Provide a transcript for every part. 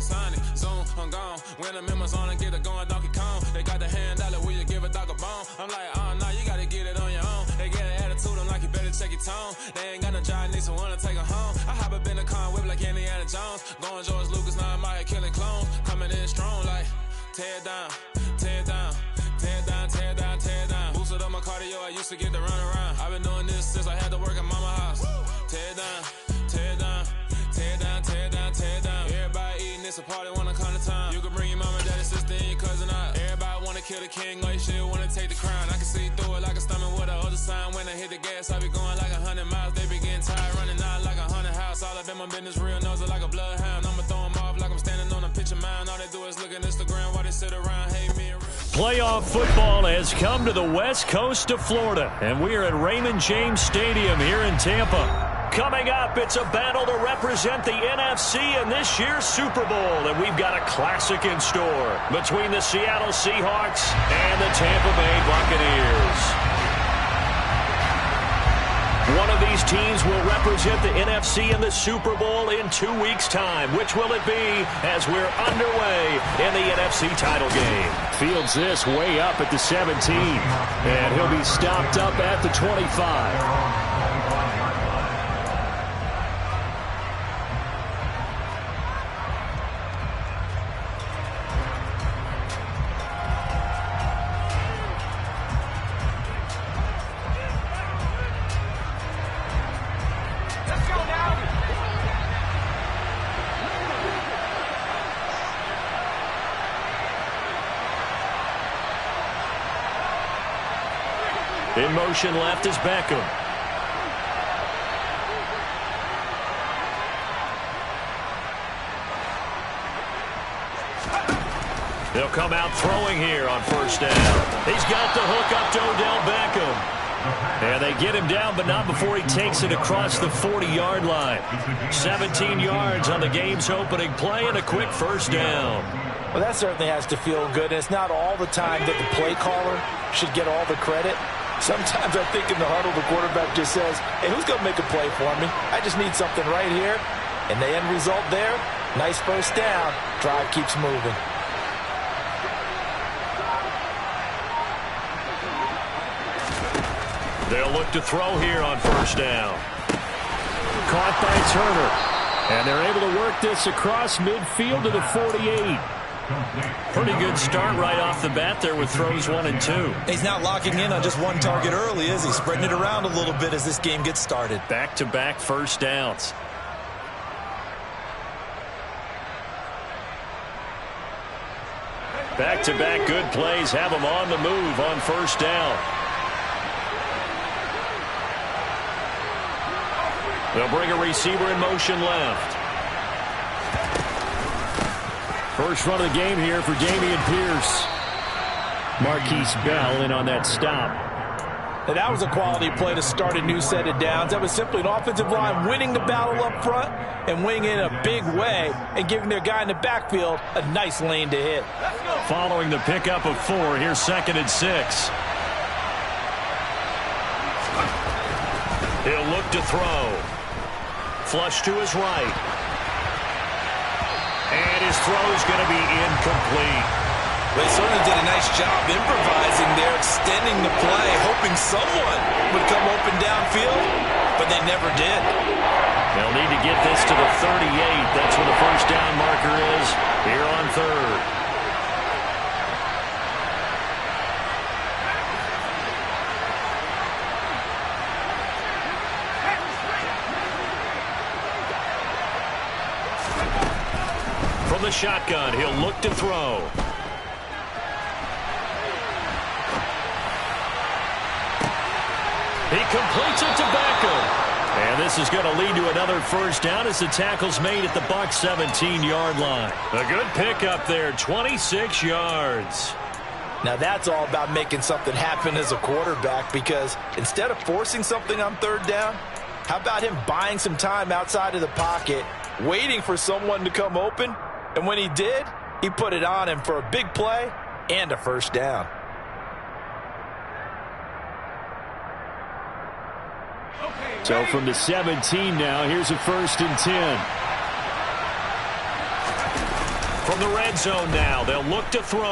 might sign it. Zoom, I'm gone. When I'm in my zone and get it going, Donkey Kong. They got the hand out, will you give a dog a bone? I'm like, oh, no, you gotta get it on your own. They get an attitude, I'm like, you better check your tone. They ain't got no job, need someone to take her home. I hop up in the car and whip like Indiana Jones. Going George Lucas, now I'm out here killing clones. Coming in strong like, tear down, tear down, tear down, tear down, tear down. Boosted up my cardio, I used to get to run around. I've been doing this since I had to work at mama house. Tear down, tear down, tear down, tear down, tear down. Everybody eating, it's a party when I come to town. You can bring your mama, daddy, sister, and your cousin out. Everybody wanna kill the king, or you shit wanna take the crown. I can see through it like a stomach with a other sign. When I hit the gas, I be going like 100 miles. They be getting tired, running out like 100 house. All up in my business, real nose like a bloodhound. I'ma throw them off like I'm standing on a picture mound. All they do is look at Instagram while they sit around, hate me. Playoff football has come to the west coast of Florida, and we are at Raymond James Stadium here in Tampa. Coming up, it's a battle to represent the NFC in this year's Super Bowl, and we've got a classic in store between the Seattle Seahawks and the Tampa Bay Buccaneers. One of these teams will represent the NFC in the Super Bowl in 2 weeks' time. Which will it be as we're underway in the NFC title game? Fields this way up at the 17, and he'll be stopped up at the 25. In motion left is Beckham. They'll come out throwing here on first down. He's got the hook up to Odell Beckham. And they get him down, but not before he takes it across the 40-yard line. 17 yards on the game's opening play and a quick first down. Well, that certainly has to feel good. And it's not all the time that the play caller should get all the credit. Sometimes I think in the huddle, the quarterback just says, hey, who's going to make a play for me? I just need something right here. And the end result there, nice first down. Drive keeps moving. They'll look to throw here on first down. Caught by Turner. And they're able to work this across midfield to the 48. Pretty good start right off the bat there with throws 1 and 2. He's not locking in on just one target early, is he? Spreading it around a little bit as this game gets started. Back-to-back first downs. Back-to-back good plays have him on the move on first down. They'll bring a receiver in motion left. First run of the game here for Dameon Pierce. Marquise Bell in on that stop. And that was a quality play to start a new set of downs. That was simply an offensive line winning the battle up front and winning in a big way and giving their guy in the backfield a nice lane to hit. Following the pickup of 4, here's 2nd and 6. He'll look to throw. Flush to his right. And his throw is going to be incomplete. They certainly did a nice job improvising there, extending the play, hoping someone would come open downfield, but they never did. They'll need to get this to the 38. That's where the first down marker is here on 3rd. From the shotgun, he'll look to throw. He completes it to Beckham. And this is going to lead to another first down as the tackle's made at the Bucs 17-yard line. A good pickup there, 26 yards. Now that's all about making something happen as a quarterback, because instead of forcing something on 3rd down, how about him buying some time outside of the pocket, waiting for someone to come open, and when he did, he put it on him for a big play and a first down. So from the 17 now, here's a 1st and 10. From the red zone now, they'll look to throw. To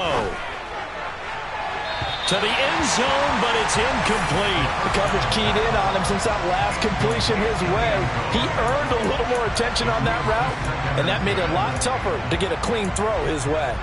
the end zone, but it's incomplete. The coverage keyed in on him since that last completion his way. He earned a little more attention on that route, and that made it a lot tougher to get a clean throw his way.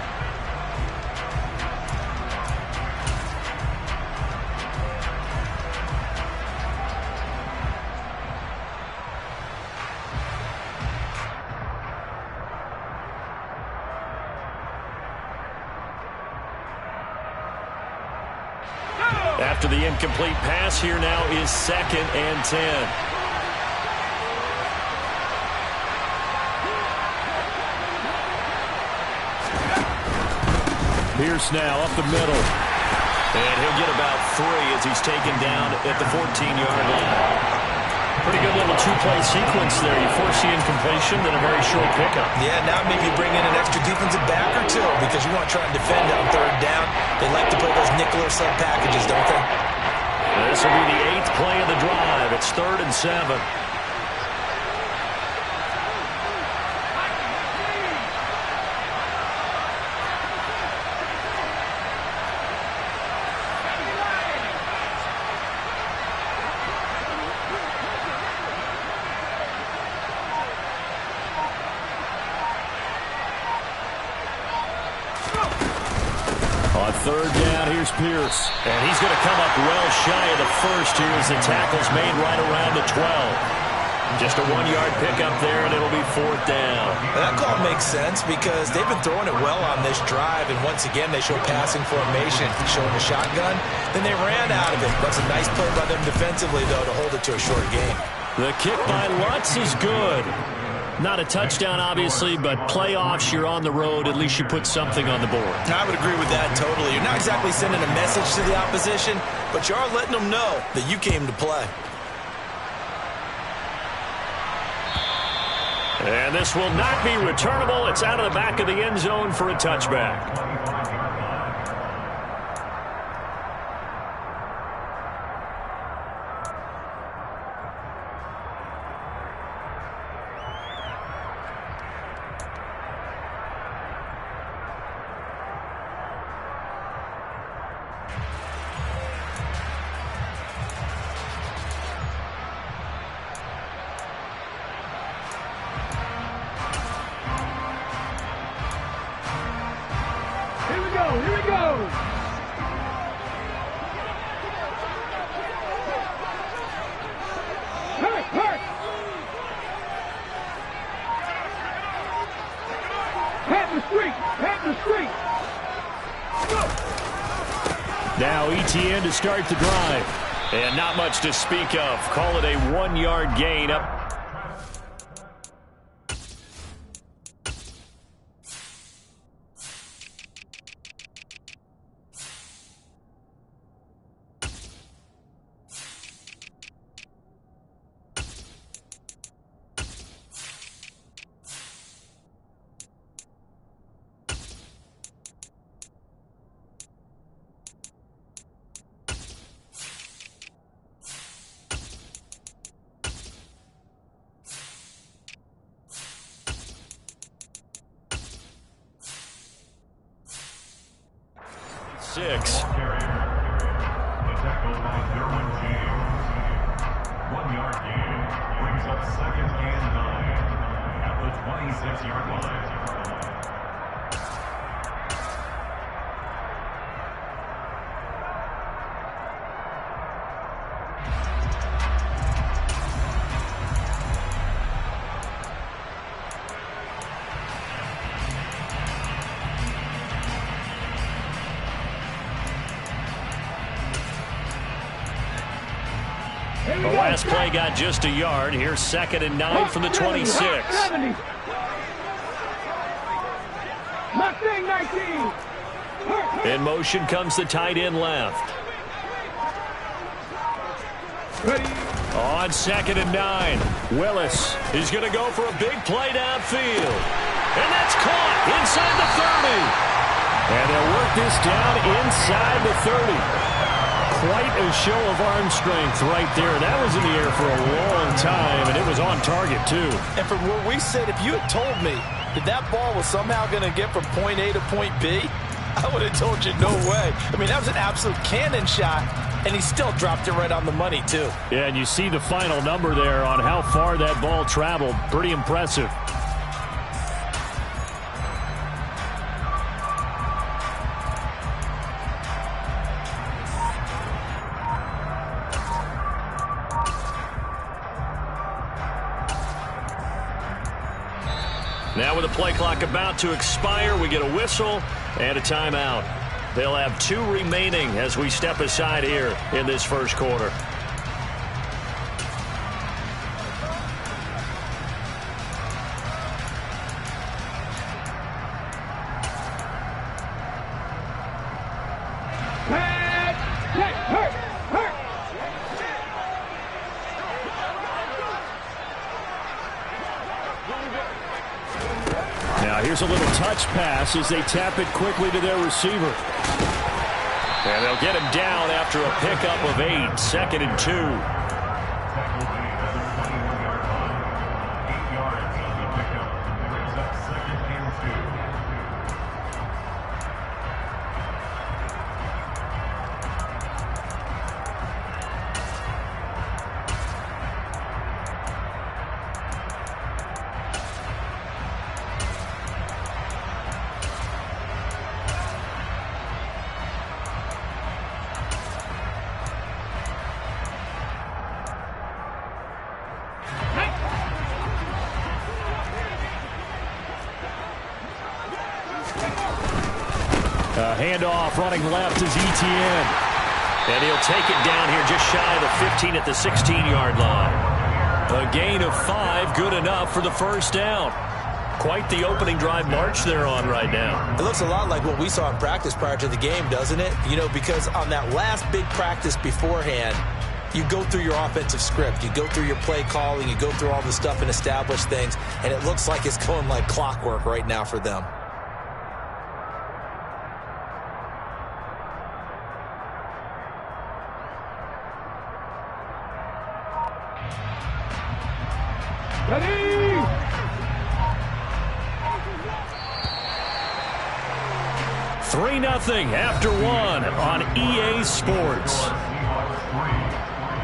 After the incomplete pass, here now is 2nd and 10. Pierce now up the middle. And he'll get about 3 as he's taken down at the 14-yard line. Pretty good little two-play sequence there. You force the incompletion, then a very short pickup. Yeah, now maybe bring in an extra defensive back or two because you want to try and defend on 3rd down. They like to play those nickel or sub packages, don't they? This will be the 8th play of the drive. It's 3rd and 7. On 3rd down, here's Pierce. And he's going to come up well shy of the first here as the tackle's made right around the 12. Just a 1-yard pickup there, and it'll be 4th down. That call makes sense because they've been throwing it well on this drive, and once again they show passing formation, showing a shotgun. Then they ran out of it. That's a nice play by them defensively, though, to hold it to a short game. The kick by Lutz is good. Not a touchdown, obviously, but playoffs, you're on the road. At least you put something on the board. I would agree with that totally. You're not exactly sending a message to the opposition, but you are letting them know that you came to play. And this will not be returnable. It's out of the back of the end zone for a touchback. Here we go. Hurt. Pat the street. Now ETN to start the drive. And not much to speak of. Call it a 1-yard gain up. Six. The tackle by Derwin James. 1-yard gain brings up 2nd and 9 at the 26-yard line. The last play got just a yard. Here's 2nd and 9 from the 26. 70. Mustang 19. In motion comes the tight end left. Ready. On 2nd and 9. Willis is going to go for a big play downfield. And that's caught inside the 30. And they'll work this down inside the 30. Quite a show of arm strength right there. That was in the air for a long time, and it was on target, too. And from where we sit, if you had told me if that ball was somehow going to get from point A to point B, I would have told you no way. I mean, that was an absolute cannon shot, and he still dropped it right on the money, too. Yeah, and you see the final number there on how far that ball traveled. Pretty impressive. Now with the play clock about to expire, we get a whistle and a timeout. They'll have 2 remaining as we step aside here in this first quarter. Here's a little touch pass as they tap it quickly to their receiver. And they'll get him down after a pickup of 8, 2nd and 2. Tackle made at the 21-yard line. 8 yards on the pickup. Brings up 2nd and 2. Handoff running left is Etienne. And he'll take it down here just shy of the 15 at the 16-yard line. A gain of 5, good enough for the first down. Quite the opening drive march they're on right now. It looks a lot like what we saw in practice prior to the game, doesn't it? You know, because on that last big practice beforehand, you go through your offensive script. You go through your play calling. You go through all the stuff and establish things. And it looks like it's going like clockwork right now for them. Ready! 3-0 after 1 on EA Sports. Seahawks 3,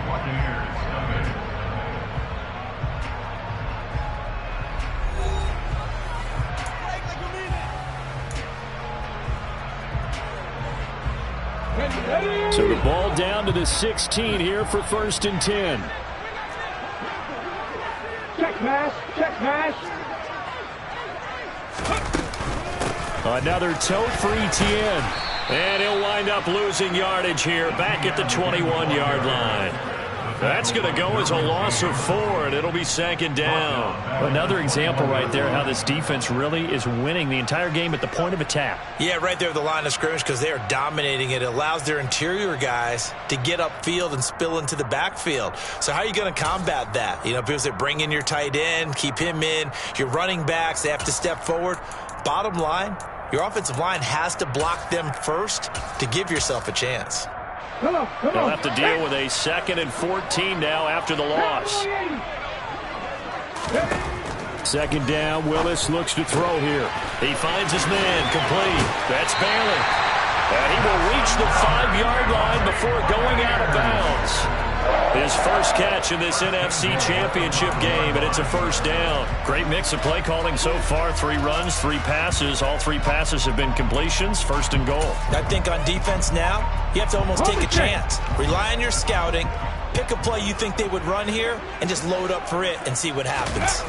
Buccaneers Ready! So the ball down to the 16 here for 1st and 10. Check pass, check pass. Another tote for Etienne. And he'll wind up losing yardage here back at the 21-yard line. That's going to go as a loss of 4, and it'll be 2nd down. Another example right there how this defense really is winning the entire game at the point of attack. Yeah, right there at the line of scrimmage because they are dominating it. It allows their interior guys to get upfield and spill into the backfield. So how are you going to combat that? You know, because they bring in your tight end, keep him in. Your running backs, they have to step forward. Bottom line, your offensive line has to block them first to give yourself a chance. Come on. They'll have to deal with a 2nd and 14 now after the loss. 2nd down, Willis looks to throw here. He finds his man, complete. That's Bailey. And he will reach the 5-yard line before going out of bounds. His first catch in this NFC Championship game, and it's a 1st down. Great mix of play calling so far. 3 runs, 3 passes. All 3 passes have been completions. 1st and goal. I think on defense now, you have to almost take a chance. Rely on your scouting. Pick a play you think they would run here, and just load up for it and see what happens.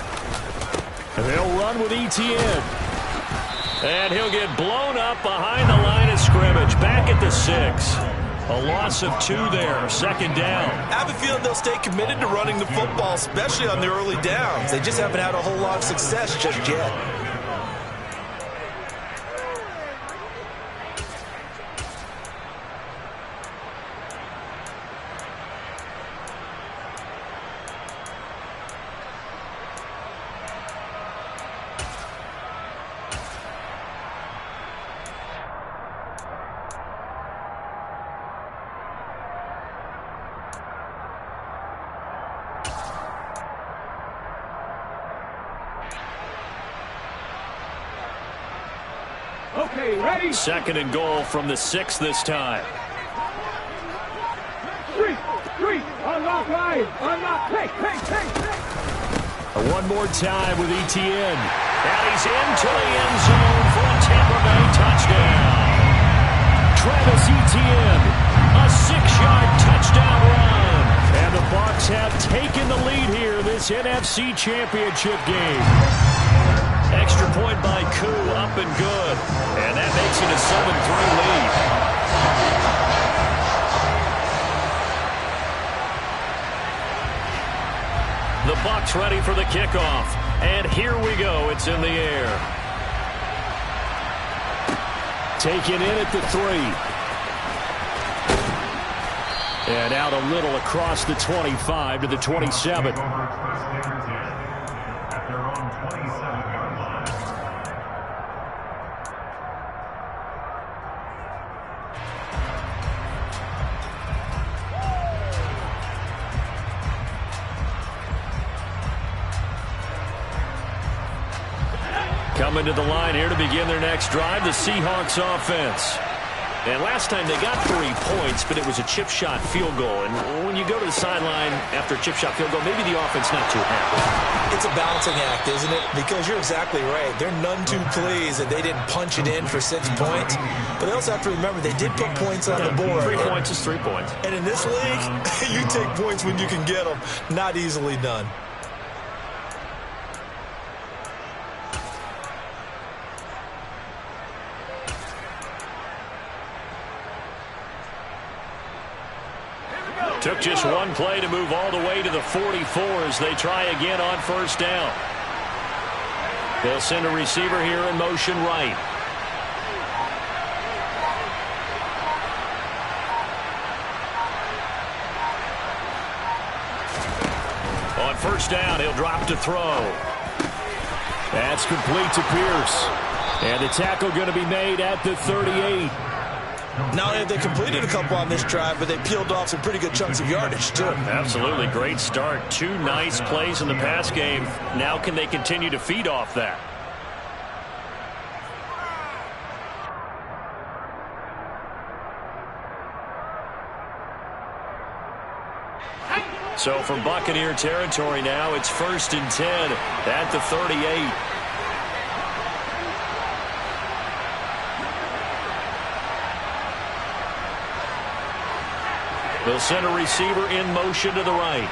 And they'll run with Etienne. And he'll get blown up behind the line of scrimmage. Back at the 6. A loss of 2 there, 2nd down. I have a feeling they'll stay committed to running the football, especially on the early downs. They just haven't had a whole lot of success just yet. Okay, ready? 2nd and goal from the 6 this time. Three. Unlock line. Unlock. Take. One more time with ETN. And he's into the end zone for a Tampa Bay touchdown. Travis Etienne, a 6-yard touchdown run. And the Bucs have taken the lead here in this NFC Championship game. Extra point by Koo, up and good. And that makes it a 7-3 lead. The Bucs ready for the kickoff. And here we go. It's in the air. Taken in at the 3. And out a little across the 25 to the 27. At their own 27-yard line. Coming to the line here to begin their next drive, the Seahawks offense. And last time they got 3 points, but it was a chip shot field goal. And when you go to the sideline after a chip shot field goal, maybe the offense not too happy. It's a balancing act, isn't it? Because you're exactly right. They're none too pleased that they didn't punch it in for 6 points. But they also have to remember they did put points on the board. 3 points is 3 points. And in this league, you take points when you can get them. Not easily done. Took just one play to move all the way to the 44 as they try again on 1st down. They'll send a receiver here in motion right. On 1st down, he'll drop to throw. That's complete to Pierce. And the tackle going to be made at the 38. Not only have they completed a couple on this drive, but they peeled off some pretty good chunks of yardage, too. Absolutely. Great start. 2 nice plays in the pass game. Now can they continue to feed off that? So from Buccaneer territory now, it's 1st and 10 at the 38. They'll send a receiver in motion to the right.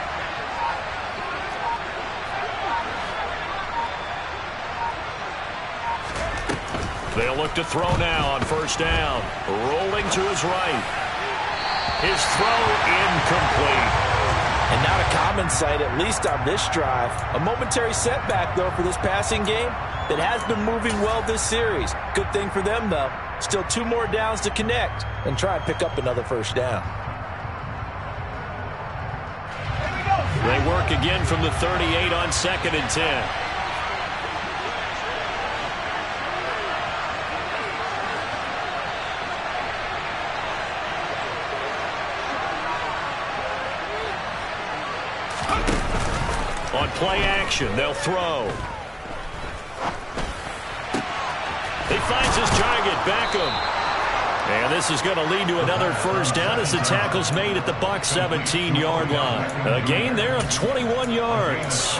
They'll look to throw now on 1st down. Rolling to his right. His throw incomplete. And not a common sight, at least on this drive. A momentary setback, though, for this passing game that has been moving well this series. Good thing for them, though. Still 2 more downs to connect and try and pick up another 1st down. They work again from the 38 on 2nd and 10. On play action, they'll throw. He finds his target, Beckham. And this is going to lead to another 1st down as the tackle's made at the Bucs 17-yard line. A gain there of 21 yards.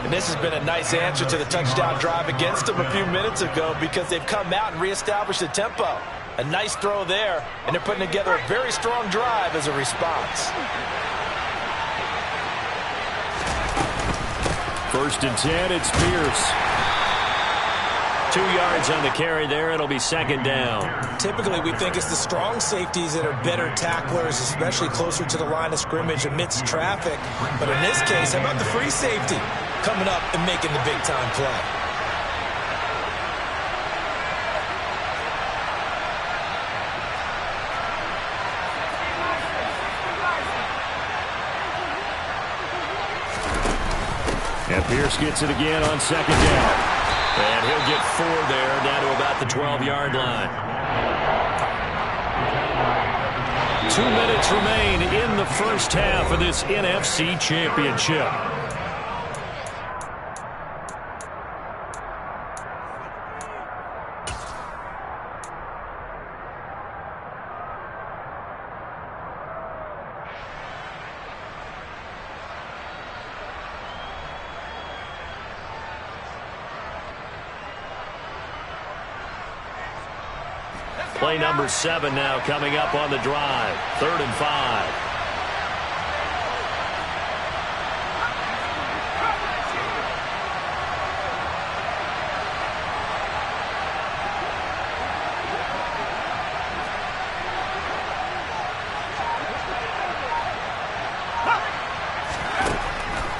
And this has been a nice answer to the touchdown drive against them a few minutes ago because they've come out and reestablished the tempo. A nice throw there, and they're putting together a very strong drive as a response. 1st and 10, it's Pierce. 2 yards on the carry there. It'll be 2nd down. Typically, we think it's the strong safeties that are better tacklers, especially closer to the line of scrimmage amidst traffic. But in this case, how about the free safety coming up and making the big-time play? And Pierce gets it again on 2nd down. And he'll get 4 there, down to about the 12-yard line. 2 minutes remain in the 1st half of this NFC Championship. Play number 7 now coming up on the drive. 3rd and 5.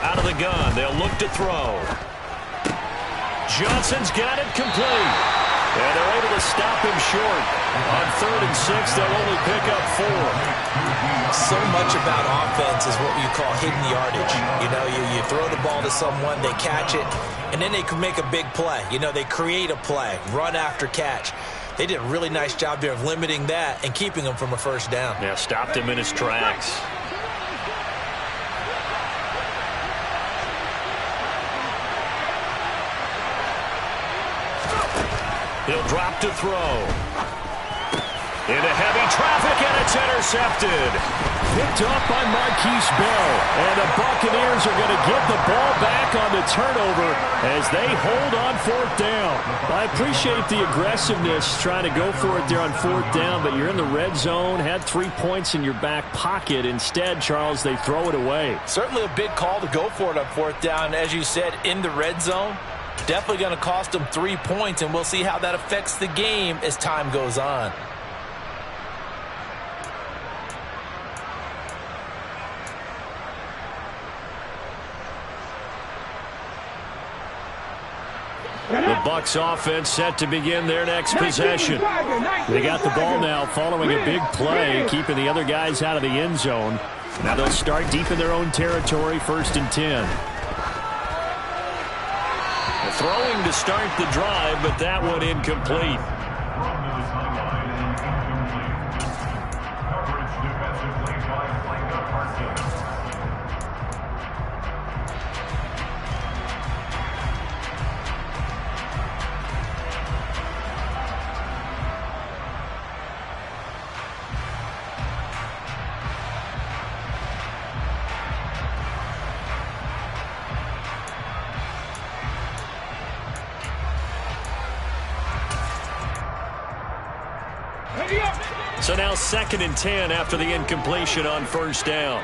Out of the gun, they'll look to throw. Johnson's got it complete. And they're able to stop him short. On 3rd and 6, they'll only pick up 4. So much about offense is what you call hidden yardage. You know, you throw the ball to someone, they catch it, and then they can make a big play. You know, they create a play, run after catch. They did a really nice job there of limiting that and keeping him from a first down. Yeah, stopped him in his tracks. He'll drop to throw. Into heavy traffic, and it's intercepted. Picked off by Marquise Bell. And the Buccaneers are going to get the ball back on the turnover as they hold on 4th down. I appreciate the aggressiveness trying to go for it there on 4th down, but you're in the red zone, had 3 points in your back pocket. Instead, Charles, they throw it away. Certainly a big call to go for it on 4th down. As you said, in the red zone. Definitely going to cost them 3 points, and we'll see how that affects the game as time goes on. The Bucs offense set to begin their next possession. They got the ball now following a big play, keeping the other guys out of the end zone. Now they'll start deep in their own territory, 1st and 10. Throwing to start the drive, but that one incomplete. From the sideline and incomplete. Coverage defensively by Micah Parsons. So now 2nd and 10 after the incompletion on 1st down.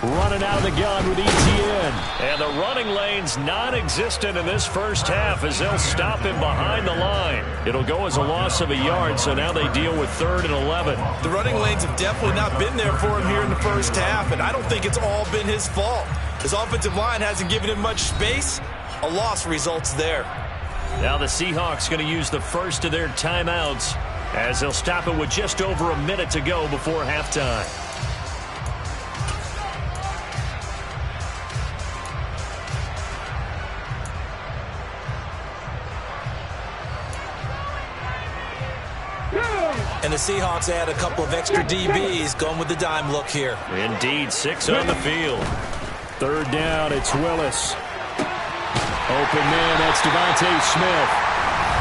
Running out of the gun with Etienne. And the running lane's non-existent in this first half as they'll stop him behind the line. It'll go as a loss of a yard, so now they deal with 3rd and 11. The running lanes have definitely not been there for him here in the first half, and I don't think it's all been his fault. His offensive line hasn't given him much space. A loss results there. Now the Seahawks going to use the first of their timeouts as they'll stop it with just over a minute to go before halftime. And the Seahawks add a couple of extra DBs going with the dime look here. Indeed, 6 on the field. 3rd down, it's Willis. Open man, that's Devontae Smith.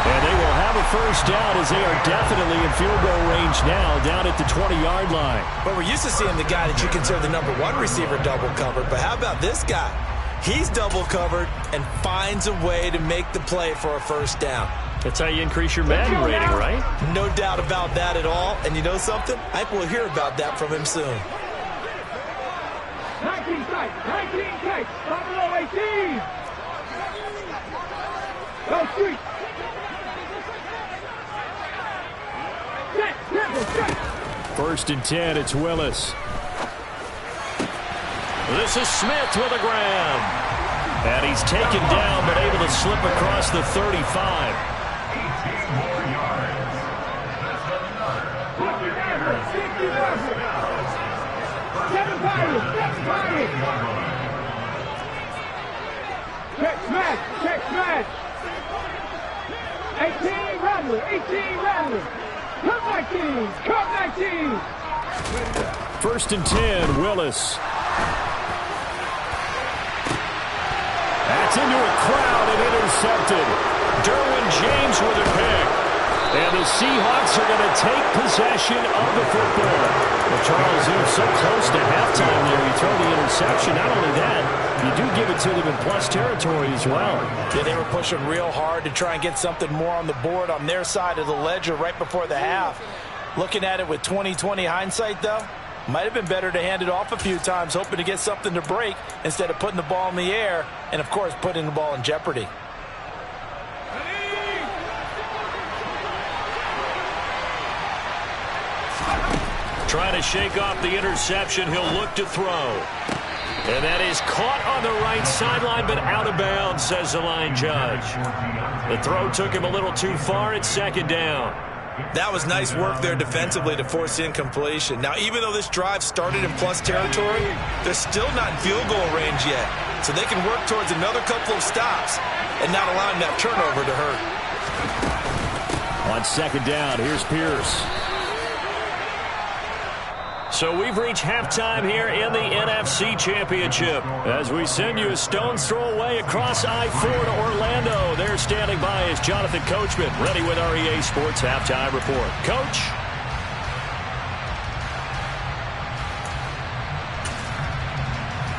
And they will have a first down as they are definitely in field goal range now, down at the 20-yard line. But we're used to seeing the guy that you consider the number 1 receiver double covered. But how about this guy? He's double covered and finds a way to make the play for a first down. That's how you increase your Madden rating, right? No doubt about that at all. And you know something? I think we'll hear about that from him soon. 19 tight, 19 tight, Buffalo 18. Go street. First and 10, it's Willis. This is Smith with a grab. And he's taken down, but able to slip across the 35. 18 more yards. That's another. 7 fires. Check smash. 18 Rattler. Cut 19. First and 10, Willis. That's into a crowd and intercepted. Derwin James with a pick. And the Seahawks are going to take possession of the football. Well, Charles, you're so close to halftime there. You throw the interception. Not only that, you do give it to them in plus territory as well. Yeah, they were pushing real hard to try and get something more on the board on their side of the ledger right before the half. Looking at it with 20/20 hindsight, though, might have been better to hand it off a few times, hoping to get something to break instead of putting the ball in the air and, of course, putting the ball in jeopardy. Trying to shake off the interception. He'll look to throw. And that is caught on the right sideline, but out of bounds, says the line judge. The throw took him a little too far. It's second down. That was nice work there defensively to force incompletion. Now, even though this drive started in plus territory, they're still not in field goal range yet. So they can work towards another couple of stops and not allowing that turnover to hurt. On second down, here's Pierce. So we've reached halftime here in the NFC Championship as we send you a stone's throw away across I-4 to Orlando. There standing by is Jonathan Coachman, ready with our EA Sports Halftime Report. Coach?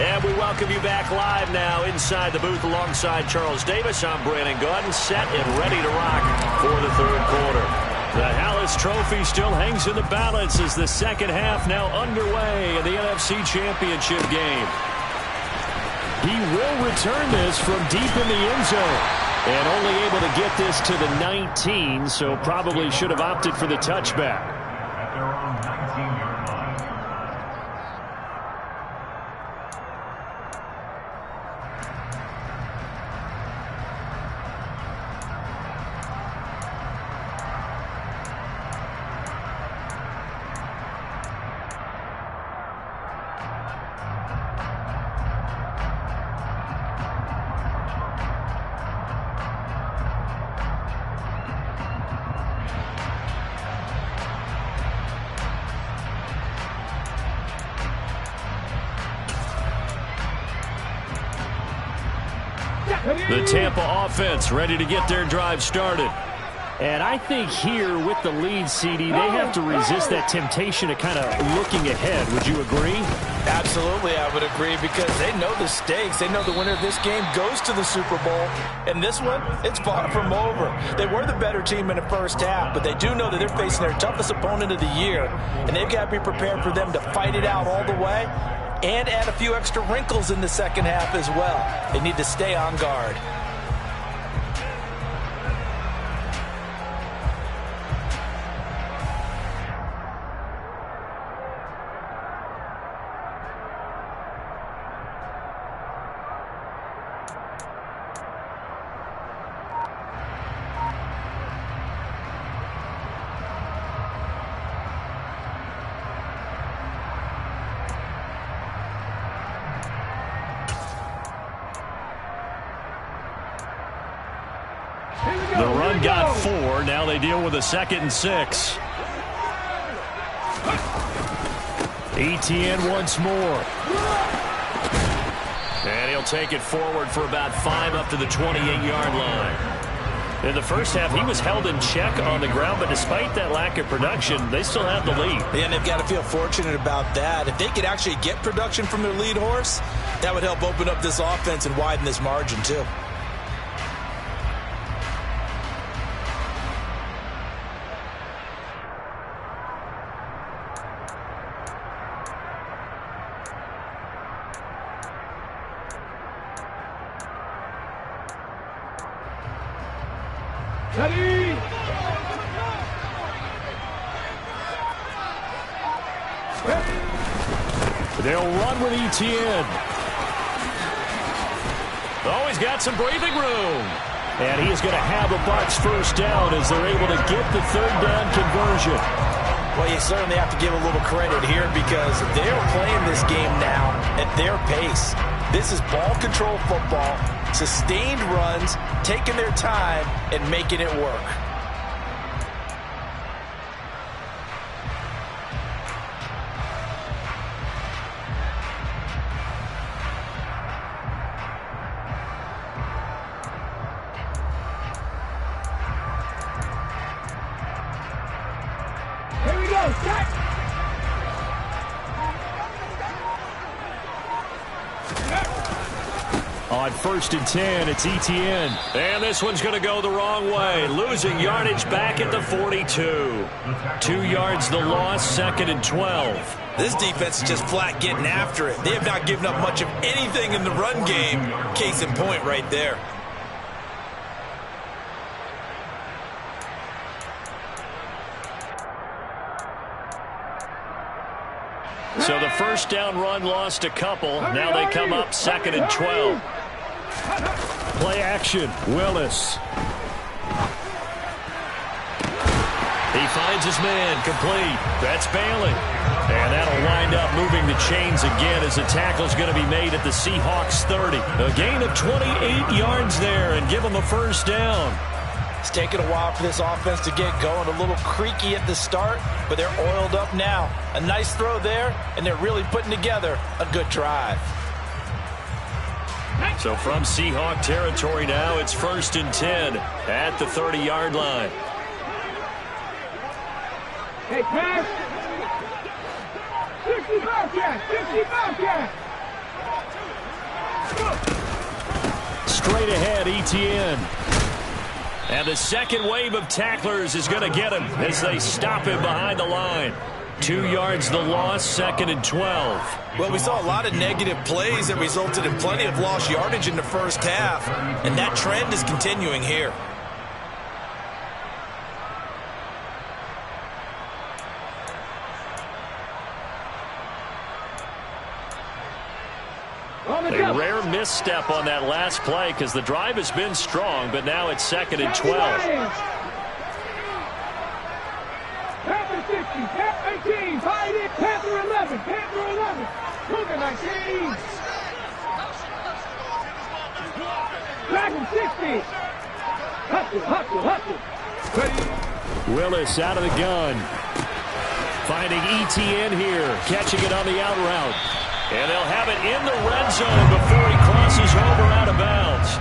And we welcome you back live now inside the booth alongside Charles Davis. I'm Brandon Gunn, set and ready to rock for the third quarter. The Hallis Trophy still hangs in the balance as the second half now underway in the NFC Championship game. He will return this from deep in the end zone and only able to get this to the 19, so probably should have opted for the touchback. At their own 19-yard line. The Tampa offense ready to get their drive started. And I think here with the lead, CD, they have to resist that temptation of kind of looking ahead. Would you agree? Absolutely, I would agree, because they know the stakes. They know the winner of this game goes to the Super Bowl. And this one, it's far from over. They were the better team in the first half, but they do know that they're facing their toughest opponent of the year. And they've got to be prepared for them to fight it out all the way and add a few extra wrinkles in the second half as well. They need to stay on guard. The run got 4. Now they deal with a 2nd and 6. Etienne once more. And he'll take it forward for about 5 up to the 28-yard line. In the first half, he was held in check on the ground, but despite that lack of production, they still have the lead. Yeah, and they've got to feel fortunate about that. If they could actually get production from their lead horse, that would help open up this offense and widen this margin too. Ready? They'll run with Etienne. Oh, he's got some breathing room. And he is going to have a Bucs first down as they're able to get the third down conversion. Well, you certainly have to give a little credit here because they're playing this game now at their pace. This is ball control football, sustained runs, taking their time, and making it work. On 1st and 10, it's Etienne. And this one's going to go the wrong way. Losing yardage back at the 42. 2 yards the loss, 2nd and 12. This defense is just flat getting after it. They have not given up much of anything in the run game. Case in point right there. So the first down run lost a couple. Now they come up 2nd and 12. Play action, Willis. He finds his man, complete. That's Bailey. And that'll wind up moving the chains again as the tackle's going to be made at the Seahawks 30. A gain of 28 yards there and give them a first down. It's taken a while for this offense to get going. A little creaky at the start, but they're oiled up now. A nice throw there, and they're really putting together a good drive. So from Seahawk territory now, it's 1st and 10 at the 30-yard line. Hey, pass. 60 Bobcat, 60 Bobcat. Straight ahead, Etienne. And the second wave of tacklers is going to get him as they stop him behind the line. 2 yards the loss, 2nd and 12. Well, we saw a lot of negative plays that resulted in plenty of lost yardage in the first half, and that trend is continuing here. A rare misstep on that last play because the drive has been strong, but now it's 2nd and 12. Panther 60, Panther 18, tied in, Panther 11, Panther 11, Cougar 19. Dragon 60. Hustle. Ready. Willis out of the gun. Finding Etienne here, catching it on the out route. And they'll have it in the red zone before he crosses over out of bounds.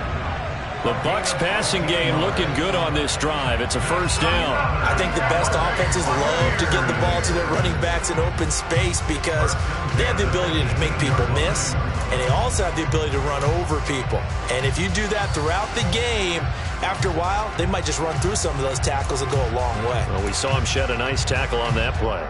The Bucs passing game looking good on this drive. It's a first down. I think the best offenses love to get the ball to their running backs in open space because they have the ability to make people miss, and they also have the ability to run over people. And if you do that throughout the game, after a while, they might just run through some of those tackles and go a long way. Well, we saw him shed a nice tackle on that play.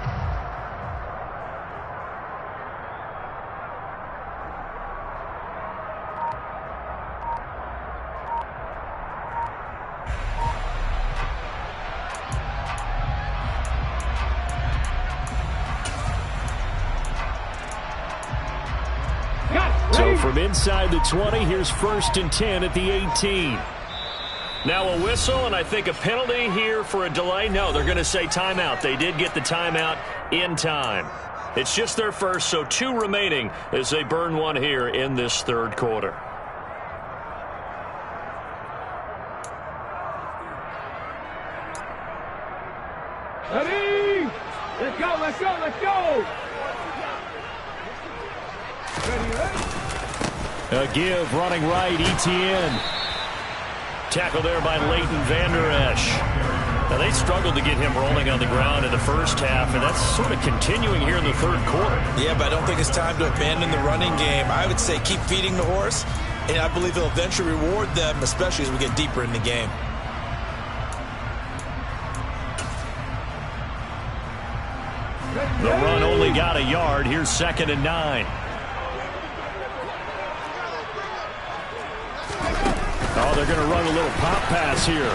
So from inside the 20, here's 1st and 10 at the 18. Now a whistle, and I think a penalty here for a delay. No, they're going to say timeout. They did get the timeout in time. It's just their first, so 2 remaining as they burn one here in this third quarter. Ready. Let's go. Ready. A give, running right, Etienne. Tackle there by Leighton Vander Esch. Now, they struggled to get him rolling on the ground in the first half, and that's sort of continuing here in the third quarter. Yeah, but I don't think it's time to abandon the running game. I would say keep feeding the horse, and I believe it'll eventually reward them, especially as we get deeper in the game. The run only got a yard. Here's 2nd and 9. Oh, they're going to run a little pop pass here.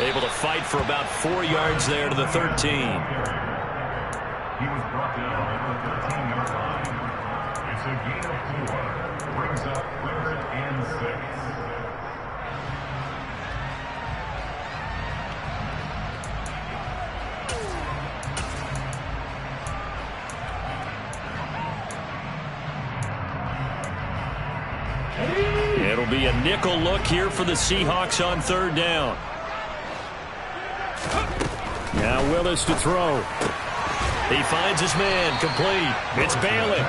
Able to fight for about 4 yards there to the 13. He was brought down at the 13-yard line. It's a gain of 4. Brings up 3rd and 6. It'll be a nickel look here for the Seahawks on 3rd down. Now Willis to throw. He finds his man, complete. It's Bailey.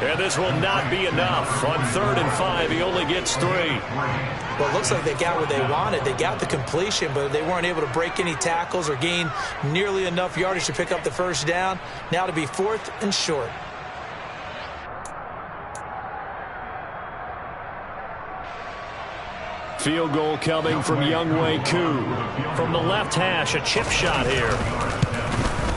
And this will not be enough. On 3rd and 5, he only gets 3. Well, it looks like they got what they wanted. They got the completion, but they weren't able to break any tackles or gain nearly enough yardage to pick up the first down. Now to be 4th and short. Field goal coming from Younghoe Koo. From the left hash, a chip shot here.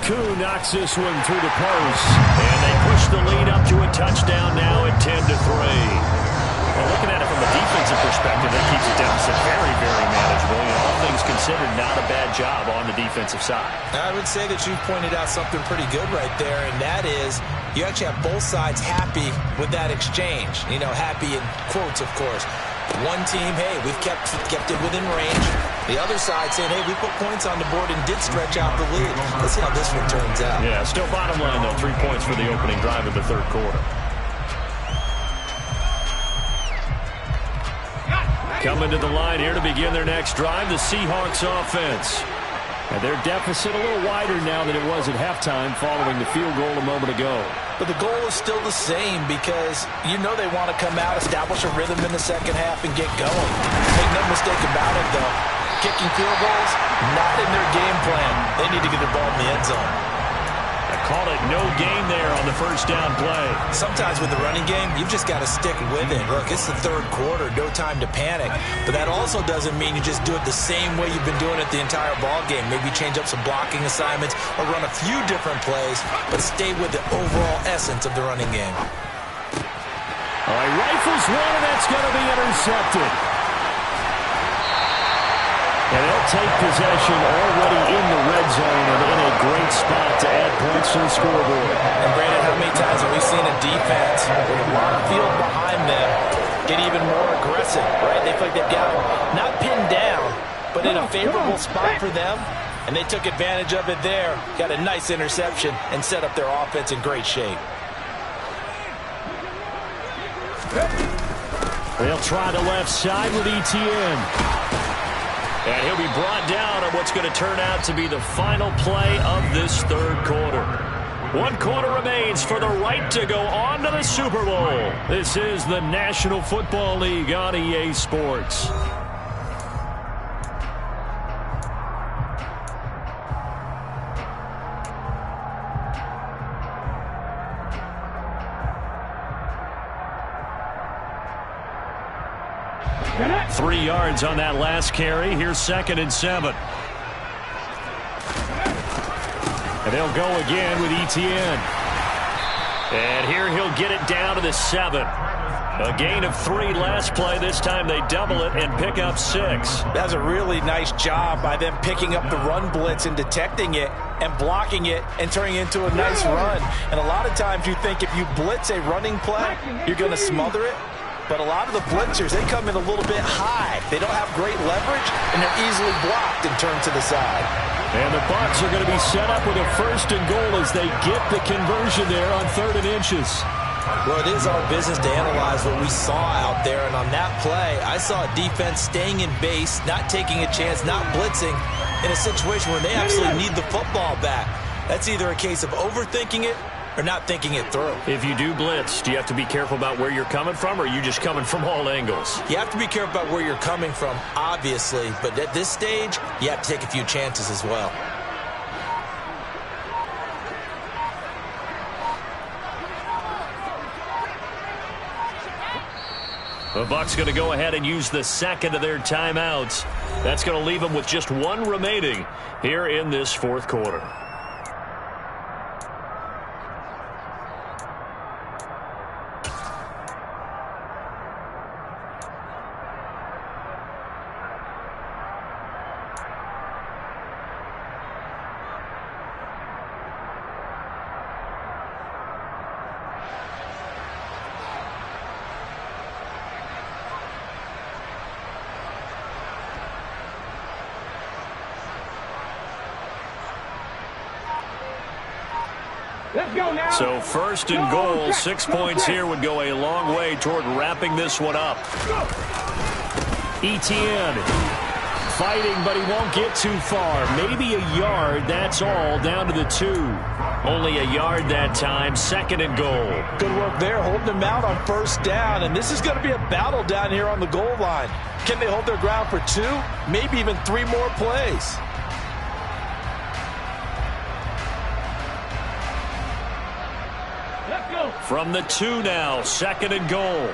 Koo knocks this one through the post. And they push the lead up to a touchdown now at 10-3. Well, looking at it from a defensive perspective, that keeps the deficit very, very manageable. You know, all things considered, not a bad job on the defensive side. I would say that you pointed out something pretty good right there, and that is you actually have both sides happy with that exchange. You know, happy in quotes, of course. One team, hey, we've kept it within range. The other side saying, hey, we put points on the board and did stretch out the lead. Let's see how this one turns out. Yeah, still bottom line, though, 3 points for the opening drive of the 3rd quarter. Coming to the line here to begin their next drive, the Seahawks offense. And their deficit a little wider now than it was at halftime following the field goal a moment ago. But the goal is still the same because you know they want to come out, establish a rhythm in the second half, and get going. Make no mistake about it, though. Kicking field goals, not in their game plan. They need to get the ball in the end zone. I call it no gain there on the first down play. Sometimes with the running game, you've just got to stick with it. Look, it's the 3rd quarter, no time to panic. But that also doesn't mean you just do it the same way you've been doing it the entire ball game. Maybe change up some blocking assignments or run a few different plays, but stay with the overall essence of the running game. All right, rifles one, and that's going to be intercepted. And they'll take possession already in the red zone and in a great spot to add points to the scoreboard. And Brandon, how many times have we seen a defense with a lot of field behind them get even more aggressive, right? They feel like they've got them not pinned down, but in a favorable spot for them, and they took advantage of it there, got a nice interception, and set up their offense in great shape. They'll try the left side with ETN. And he'll be brought down on what's going to turn out to be the final play of this 3rd quarter. 1 quarter remains for the right to go on to the Super Bowl. This is the National Football League on EA Sports. Connect. 3 yards on that last carry. Here's 2nd and 7. And they'll go again with ETN. And here he'll get it down to the 7. A gain of 3 last play. This time they double it and pick up 6. That's a really nice job by them picking up the run blitz and detecting it and blocking it and turning it into a nice run. And a lot of times you think if you blitz a running play, you're going to smother it. But a lot of the blitzers, they come in a little bit high. They don't have great leverage, and they're easily blocked and turned to the side. And the Bucs are going to be set up with a 1st and goal as they get the conversion there on 3rd and inches. Well, it is our business to analyze what we saw out there, and on that play, I saw a defense staying in base, not taking a chance, not blitzing, in a situation where they actually need the football back. That's either a case of overthinking it or not thinking it through. If you do blitz, do you have to be careful about where you're coming from, or are you just coming from all angles? You have to be careful about where you're coming from, obviously, but at this stage, you have to take a few chances as well. The Bucs going to go ahead and use the 2nd of their timeouts. That's going to leave them with just 1 remaining here in this 4th quarter. Let's go now. So 1st and goal, 6 points here would go a long way toward wrapping this one up. ETN fighting, but he won't get too far. Maybe a yard, that's all, down to the 2. Only a yard that time, 2nd and goal. Good work there, holding them out on 1st down. And this is going to be a battle down here on the goal line. Can they hold their ground for 2? Maybe even 3 more plays. Let's go. From the 2 now, 2nd and goal.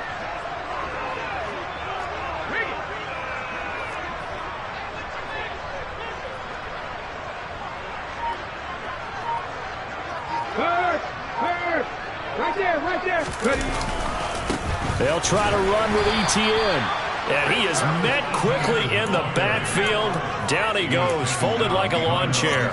Right there. Ready. They'll try to run with ETN. And he is met quickly in the backfield. Down he goes, folded like a lawn chair.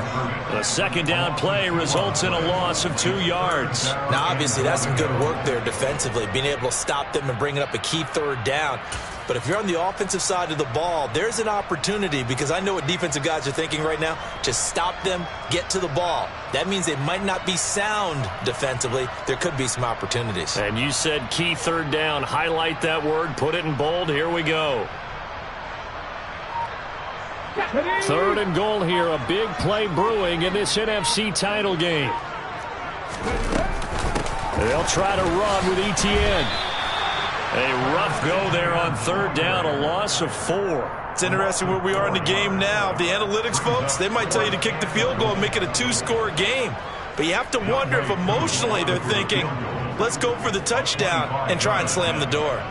The 2nd down play results in a loss of 2 yards. Now, obviously, that's some good work there defensively, being able to stop them and bringing up a key 3rd down. But if you're on the offensive side of the ball, there's an opportunity, because I know what defensive guys are thinking right now. Just stop them, get to the ball. That means they might not be sound defensively. There could be some opportunities. And you said key 3rd down. Highlight that word, put it in bold. Here we go. 3rd and goal here. A big play brewing in this NFC title game. They'll try to run with ETN. A rough go there on 3rd down, a loss of 4. It's interesting where we are in the game now. The analytics folks, they might tell you to kick the field goal and make it a 2-score game. But you have to wonder if emotionally they're thinking, let's go for the touchdown and try and slam the door.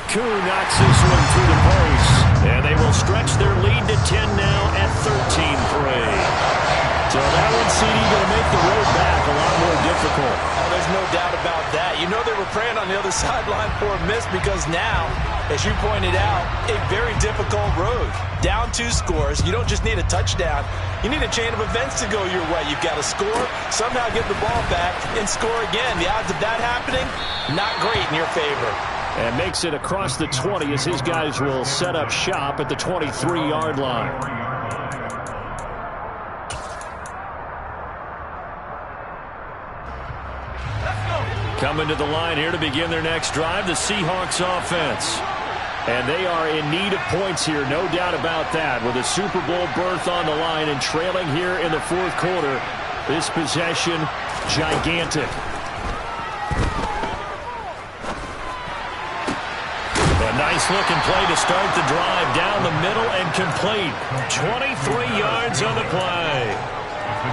Koo knocks this one through the post. And they will stretch their lead to 10 now at 13-3. So that one, CD, going to make the road back a lot more difficult. Oh, there's no doubt about that. You know they were praying on the other sideline for a miss, because now, as you pointed out, a very difficult road. Down 2 scores. You don't just need a touchdown. You need a chain of events to go your way. You've got to score, somehow get the ball back, and score again. The odds of that happening, not great in your favor. And makes it across the 20 as his guys will set up shop at the 23-yard line. Coming to the line here to begin their next drive, the Seahawks offense. And they are in need of points here, no doubt about that. With a Super Bowl berth on the line and trailing here in the 4th quarter, this possession gigantic. Nice-looking play to start the drive down the middle and complete. 23 yards on the play.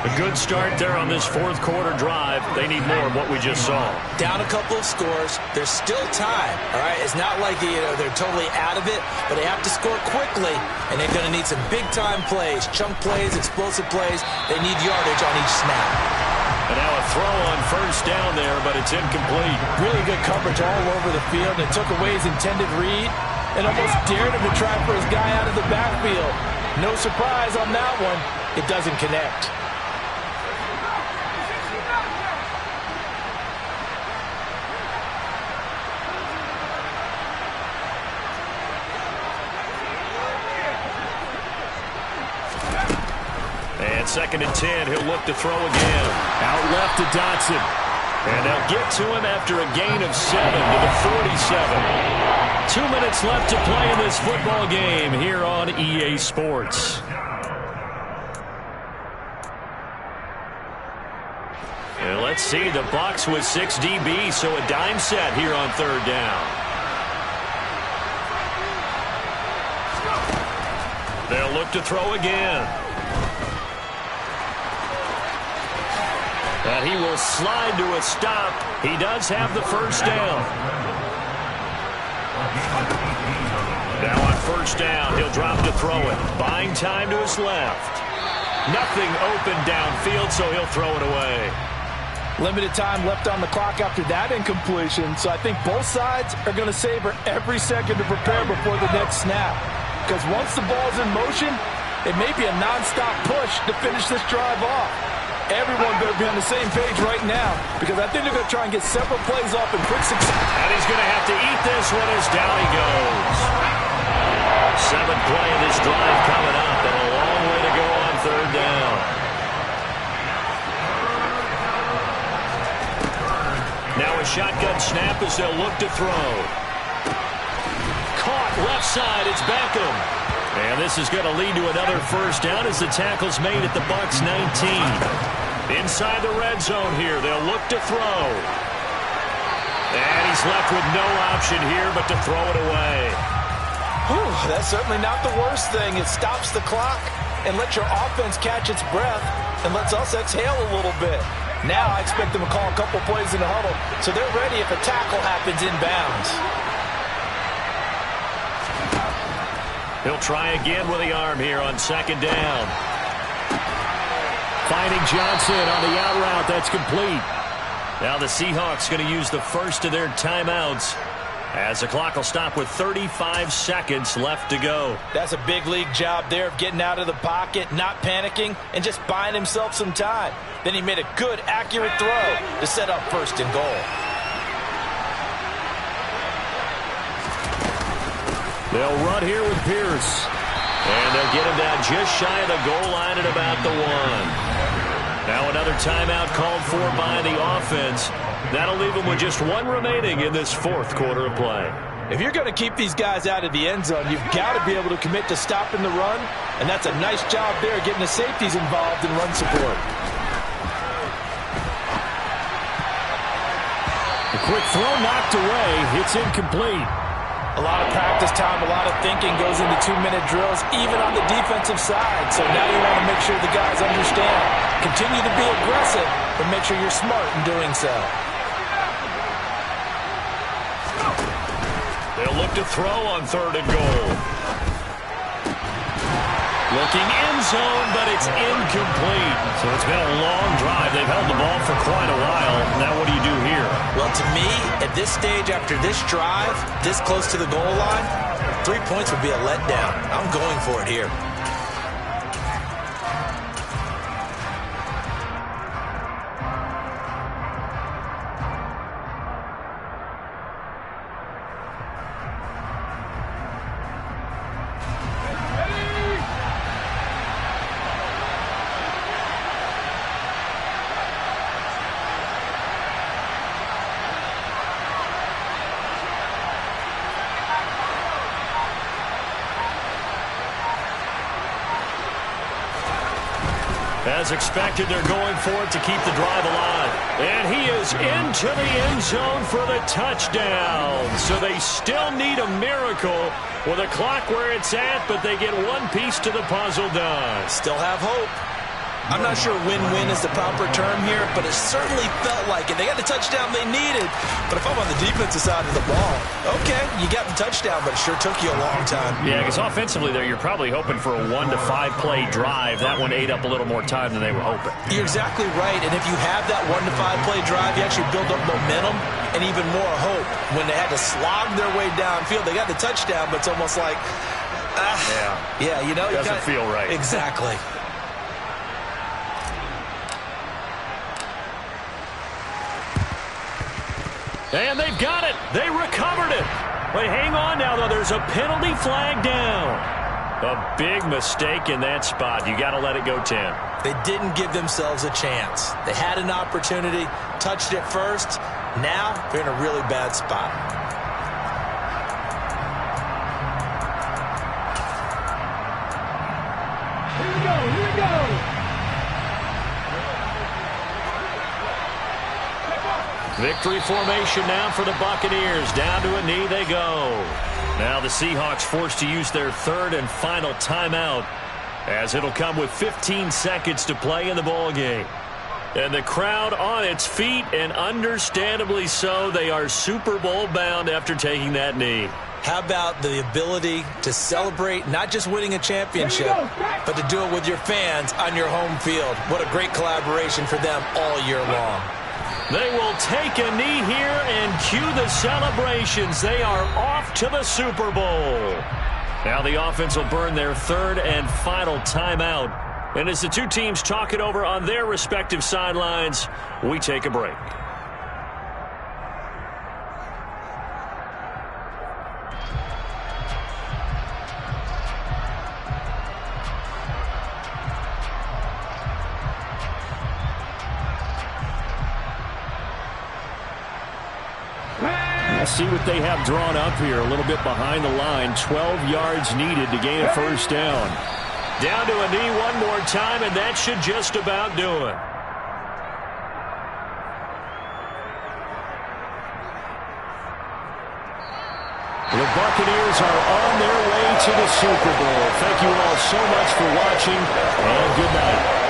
A good start there on this 4th quarter drive. They need more of what we just saw. Down a couple of scores. There's still time, all right? It's not like they're totally out of it, but they have to score quickly, and they're going to need some big-time plays, chunk plays, explosive plays. They need yardage on each snap. And now a throw on 1st down there, but it's incomplete. Really good coverage all over the field. It took away his intended read and almost dared him to try for his guy out of the backfield. No surprise on that one. It doesn't connect. And 2nd and 10, he'll look to throw again. Out left to Dotson. And they'll get to him after a gain of 7 to the 47. 2 minutes left to play in this football game here on EA Sports. And let's see, the Bucs with 6 DBs, so a dime set here on 3rd down. They'll look to throw again. And he will slide to a stop. He does have the 1st down. Now on 1st down, he'll drop to throw it. Buying time to his left. Nothing open downfield, so he'll throw it away. Limited time left on the clock after that incompletion, so I think both sides are going to savor every second to prepare before the next snap. Because once the ball's in motion, it may be a nonstop push to finish this drive off. Everyone better be on the same page right now because I think they're going to try and get several plays off in quick succession. And he's going to have to eat this one as down he goes. 7th play of this drive coming up, and a long way to go on 3rd down. Now a shotgun snap as they'll look to throw. Caught left side, it's Beckham. And this is going to lead to another 1st down as the tackle's made at the Bucs 19. Inside the red zone here, they'll look to throw. And he's left with no option here but to throw it away. Whew, that's certainly not the worst thing. It stops the clock and lets your offense catch its breath and lets us exhale a little bit. Now I expect them to call a couple plays in the huddle so they're ready if a tackle happens inbounds. He'll try again with the arm here on 2nd down. Finding Johnson on the out route. That's complete. Now the Seahawks going to use the first of their timeouts as the clock will stop with 35 seconds left to go. That's a big league job there of getting out of the pocket, not panicking, and just buying himself some time. Then he made a good, accurate throw to set up 1st and goal. They'll run here with Pierce. And they'll get him down just shy of the goal line at about the 1. Now another timeout called for by the offense. That'll leave them with just 1 remaining in this 4th quarter of play. If you're going to keep these guys out of the end zone, you've got to be able to commit to stopping the run, and that's a nice job there getting the safeties involved in run support. A quick throw knocked away. It's incomplete. A lot of practice time, a lot of thinking goes into 2-minute drills, even on the defensive side. So now you want to make sure the guys understand. Continue to be aggressive, but make sure you're smart in doing so. They'll look to throw on 3rd and goal. Looking end zone, but it's incomplete. So it's been a long drive. They've held the ball for quite a while. Now what do you do here? Well, to me, at this stage, after this drive, this close to the goal line, 3 points would be a letdown. I'm going for it here. As expected, they're going for it to keep the drive alive. And he is into the end zone for the touchdown. So they still need a miracle with a clock where it's at, but they get 1 piece to the puzzle done. Still have hope. I'm not sure win-win is the proper term here, but it certainly felt like it. They got the touchdown they needed, but if I'm on the defensive side of the ball, okay, you got the touchdown, but it sure took you a long time. Yeah, because offensively there, you're probably hoping for a 1 to 5 play drive. That one ate up a little more time than they were hoping. You're exactly right, and if you have that 1 to 5 play drive, you actually build up momentum and even more hope. When they had to slog their way downfield, they got the touchdown, but it's almost like, yeah, you know, doesn't feel right. Exactly. And they've got it. They recovered it. But hang on now, though. There's a penalty flag down. A big mistake in that spot. You got to let it go 10. They didn't give themselves a chance. They had an opportunity, touched it first. Now they're in a really bad spot. Here we go, here we go. Victory formation now for the Buccaneers. Down to a knee they go. Now the Seahawks forced to use their 3rd and final timeout, as it'll come with 15 seconds to play in the ballgame. And the crowd on its feet, and understandably so. They are Super Bowl bound after taking that knee. How about the ability to celebrate not just winning a championship, but to do it with your fans on your home field? What a great collaboration for them all year long. They will take a knee here and cue the celebrations. They are off to the Super Bowl. Now the offense will burn their 3rd and final timeout And as the two teams talk it over on their respective sidelines, we take a break. See what they have drawn up here. A little bit behind the line. 12 yards needed to gain a first down. Down to a knee one more time, and that should just about do it. The Buccaneers are on their way to the Super Bowl. Thank you all so much for watching, and good night.